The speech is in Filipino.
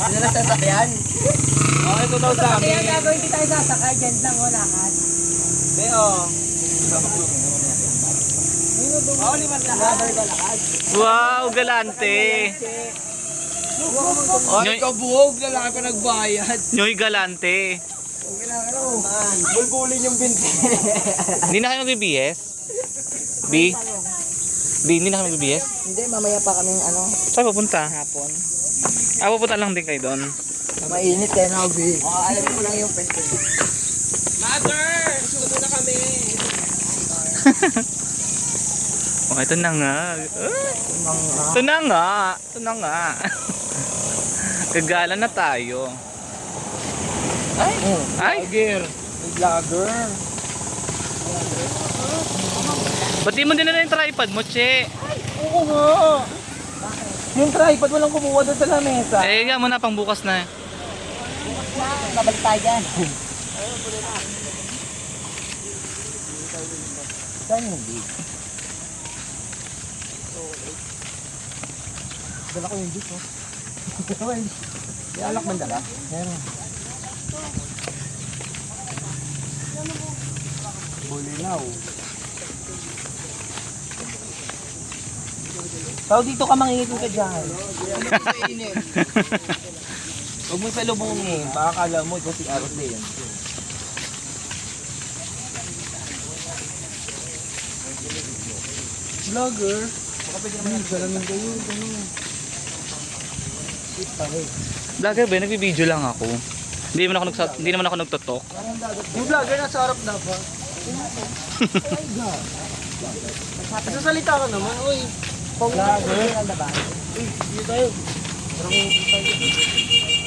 Ano na sasakyan? Oh, ito daw sa Kaya amin. gagawin di tayo sasakay, dyan lang, wala ka. Leo. Oh, liman lahat. Wow, galante. Oh, ikaw buhog. Lalaki pa nagbayad. Nyoy galante. Bulbulin yung binti. Hindi na kayo mag-BBS? B? B, hindi na kayo mag-BBS? Hindi, mamaya pa kaming ano, Saan pupunta? hapon. Pupunta lang din kayo doon. Mainit kaya na, Obi. Alam ko lang yung festival. Mother! Susunod na kami. Oh, ito na nga. Ito na nga. Ito na nga. Gagala na tayo. Ay! Vlogger. Vlogger. Ba't di mo din na yung tripod mo, Che? Oo nga. Yung tripod walang kumuha doon sa lamesa. Eh, yan mo na pang bukas na. Babalik tayo dyan. Saan yung beef? Dala ko yung beef, oh. May alak man dala? Meron. Bulinaw. Tao dito ka mangingitin ka dyan. Huwag mo salubungin. Baka kala mo ikaw si Aros din. Vlogger. Baka pwede naman salamin kayo. Vlogger ba? Nagbibideo lang ako. Hindi naman ako nagtotok. Yung vlogger nasa harap dapat. Nagsasalita ka naman. Uy. Vlogger, ang daba. Uy, dito tayo. Parang tayo.